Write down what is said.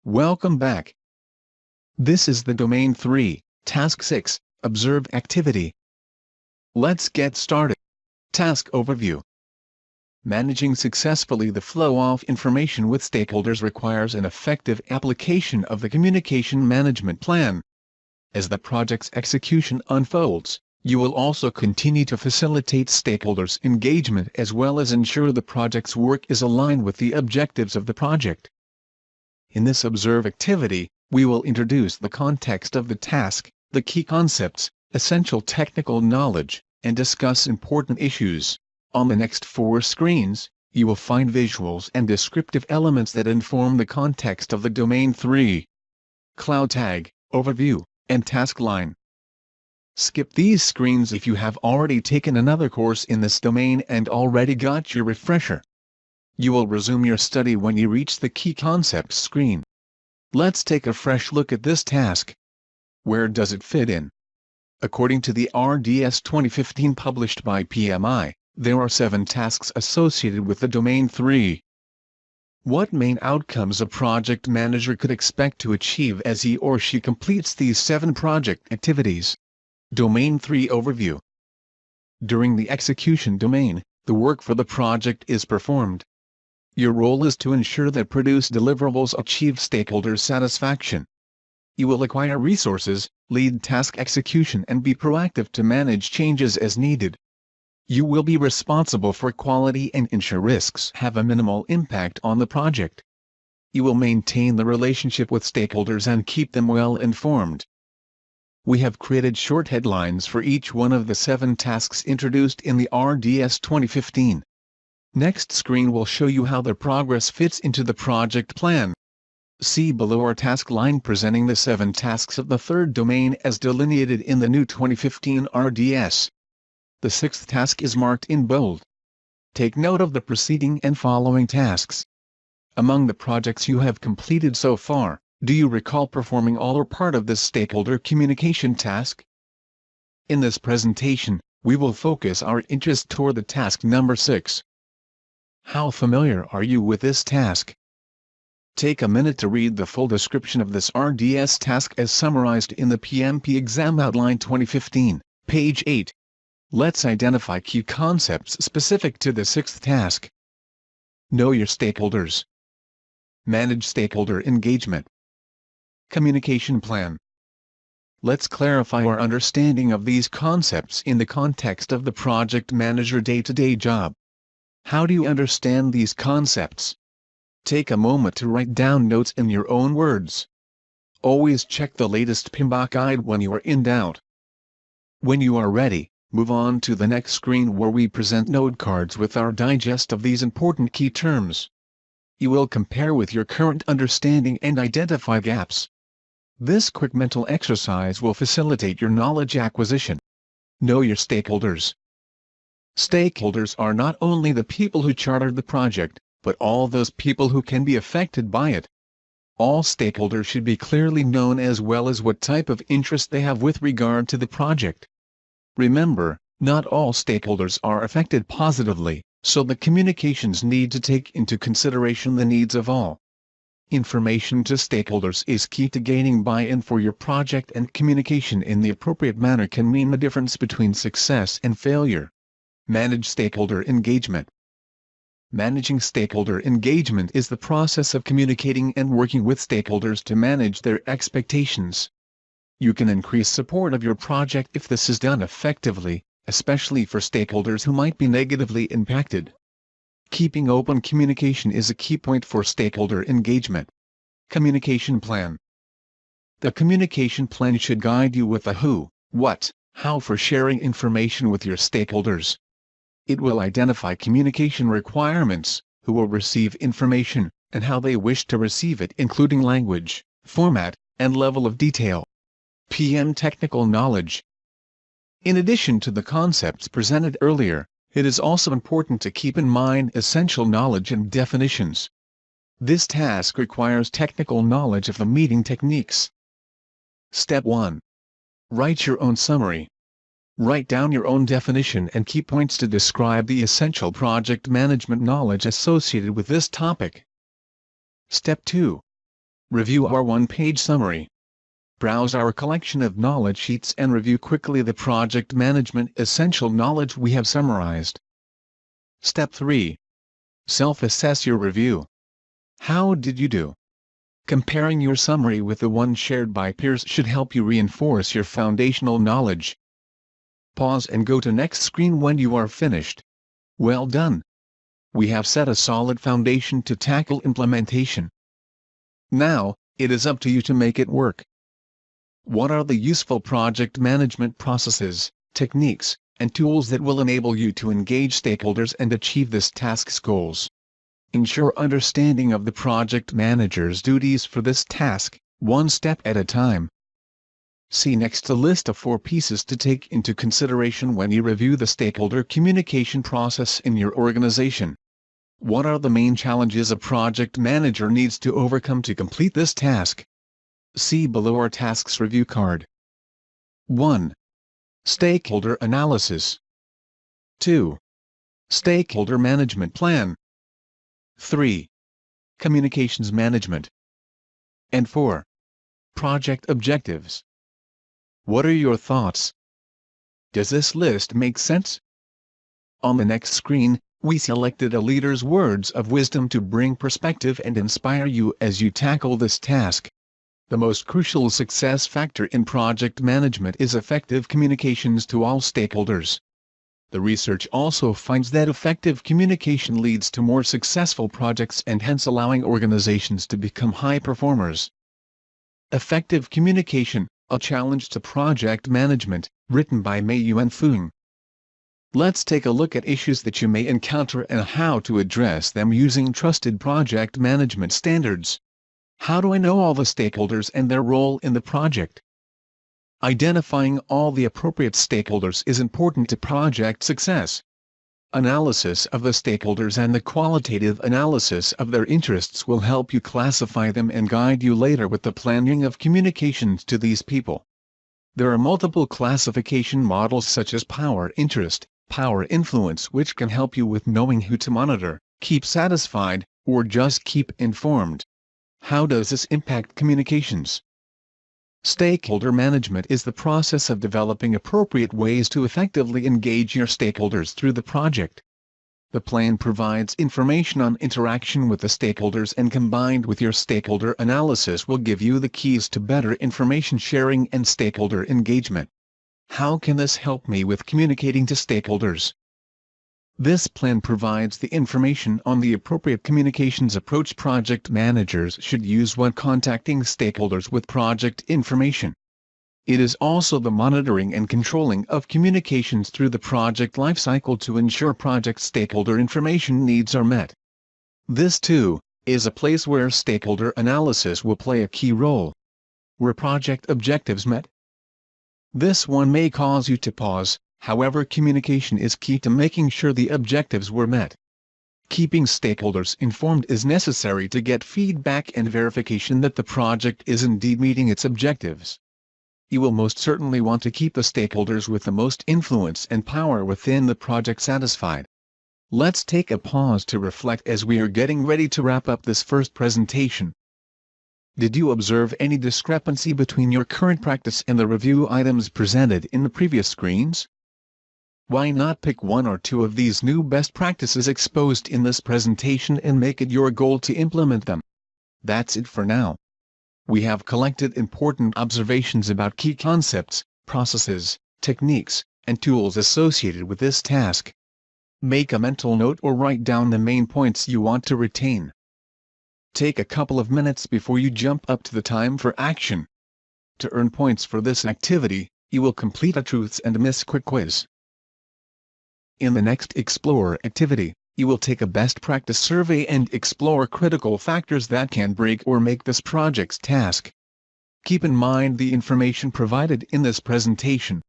Welcome back. This is the Domain 3, Task 6, Observe Activity. Let's get started. Task Overview. Managing successfully the flow of information with stakeholders requires an effective application of the Communication Management Plan. As the project's execution unfolds, you will also continue to facilitate stakeholders' engagement as well as ensure the project's work is aligned with the objectives of the project. In this Observe activity, we will introduce the context of the task, the key concepts, essential technical knowledge, and discuss important issues. On the next 4 screens, you will find visuals and descriptive elements that inform the context of the Domain 3. Cloud Tag, Overview, and Task Line. Skip these screens if you have already taken another course in this domain and already got your refresher. You will resume your study when you reach the Key Concepts screen. Let's take a fresh look at this task. Where does it fit in? According to the RDS 2015 published by PMI, there are 7 tasks associated with the Domain 3. What main outcomes a project manager could expect to achieve as he or she completes these 7 project activities? Domain 3 Overview. During the execution domain, the work for the project is performed. Your role is to ensure that produced deliverables achieve stakeholder satisfaction. You will acquire resources, lead task execution and be proactive to manage changes as needed. You will be responsible for quality and ensure risks have a minimal impact on the project. You will maintain the relationship with stakeholders and keep them well informed. We have created short headlines for each one of the 7 tasks introduced in the RDS 2015. Next screen will show you how their progress fits into the project plan. See below our task line presenting the 7 tasks of the 3rd domain as delineated in the new 2015 RDS. The 6th task is marked in bold. Take note of the preceding and following tasks. Among the projects you have completed so far, do you recall performing all or part of this stakeholder communication task? In this presentation, we will focus our interest toward the task number 6. How familiar are you with this task? Take a minute to read the full description of this RDS task as summarized in the PMP Exam Outline 2015, page 8. Let's identify key concepts specific to the 6th task. Know your stakeholders. Manage stakeholder engagement. Communication plan. Let's clarify our understanding of these concepts in the context of the project manager day-to-day job. How do you understand these concepts? Take a moment to write down notes in your own words. Always check the latest PMBOK guide when you are in doubt. When you are ready, move on to the next screen where we present note cards with our digest of these important key terms. You will compare with your current understanding and identify gaps. This quick mental exercise will facilitate your knowledge acquisition. Know your stakeholders. Stakeholders are not only the people who chartered the project, but all those people who can be affected by it. All stakeholders should be clearly known as well as what type of interest they have with regard to the project. Remember, not all stakeholders are affected positively, so the communications need to take into consideration the needs of all. Information to stakeholders is key to gaining buy-in for your project, and communication in the appropriate manner can mean the difference between success and failure. Manage stakeholder engagement. Managing stakeholder engagement is the process of communicating and working with stakeholders to manage their expectations. You can increase support of your project if this is done effectively, especially for stakeholders who might be negatively impacted. Keeping open communication is a key point for stakeholder engagement. Communication plan. The communication plan should guide you with the who, what, how for sharing information with your stakeholders. It will identify communication requirements, who will receive information, and how they wish to receive it, including language, format, and level of detail. PM Technical Knowledge. In addition to the concepts presented earlier, it is also important to keep in mind essential knowledge and definitions. This task requires technical knowledge of the meeting techniques. Step 1. Write your own summary. Write down your own definition and key points to describe the essential project management knowledge associated with this topic. Step 2. Review our one-page summary. Browse our collection of knowledge sheets and review quickly the project management essential knowledge we have summarized. Step 3. Self-assess your review. How did you do? Comparing your summary with the one shared by peers should help you reinforce your foundational knowledge. Pause and go to next screen when you are finished. Well done! We have set a solid foundation to tackle implementation. Now, it is up to you to make it work. What are the useful project management processes, techniques, and tools that will enable you to engage stakeholders and achieve this task's goals? Ensure understanding of the project manager's duties for this task, one step at a time. See next a list of 4 pieces to take into consideration when you review the stakeholder communication process in your organization. What are the main challenges a project manager needs to overcome to complete this task? See below our tasks review card. 1. Stakeholder analysis. 2. Stakeholder management plan. 3. Communications management. And 4. Project objectives. What are your thoughts? Does this list make sense? On the next screen, we selected a leader's words of wisdom to bring perspective and inspire you as you tackle this task. The most crucial success factor in project management is effective communications to all stakeholders. The research also finds that effective communication leads to more successful projects and hence allowing organizations to become high performers. Effective Communication, a Challenge to Project Management, written by Mei Yuan Fung. Let's take a look at issues that you may encounter and how to address them using trusted project management standards. How do I know all the stakeholders and their role in the project? Identifying all the appropriate stakeholders is important to project success. Analysis of the stakeholders and the qualitative analysis of their interests will help you classify them and guide you later with the planning of communications to these people. There are multiple classification models such as power interest, power influence, which can help you with knowing who to monitor, keep satisfied, or just keep informed. How does this impact communications? Stakeholder management is the process of developing appropriate ways to effectively engage your stakeholders through the project. The plan provides information on interaction with the stakeholders and combined with your stakeholder analysis will give you the keys to better information sharing and stakeholder engagement. How can this help me with communicating to stakeholders? This plan provides the information on the appropriate communications approach project managers should use when contacting stakeholders with project information. It is also the monitoring and controlling of communications through the project lifecycle to ensure project stakeholder information needs are met. This, too, is a place where stakeholder analysis will play a key role. Were project objectives met? This one may cause you to pause, however communication is key to making sure the objectives were met. Keeping stakeholders informed is necessary to get feedback and verification that the project is indeed meeting its objectives. You will most certainly want to keep the stakeholders with the most influence and power within the project satisfied. Let's take a pause to reflect as we are getting ready to wrap up this first presentation. Did you observe any discrepancy between your current practice and the review items presented in the previous screens? Why not pick 1 or 2 of these new best practices exposed in this presentation and make it your goal to implement them? That's it for now. We have collected important observations about key concepts, processes, techniques, and tools associated with this task. Make a mental note or write down the main points you want to retain. Take a couple of minutes before you jump up to the time for action. To earn points for this activity, you will complete a truths and myths quick quiz. In the next Explore activity, you will take a best practice survey and explore critical factors that can break or make this project's task. Keep in mind the information provided in this presentation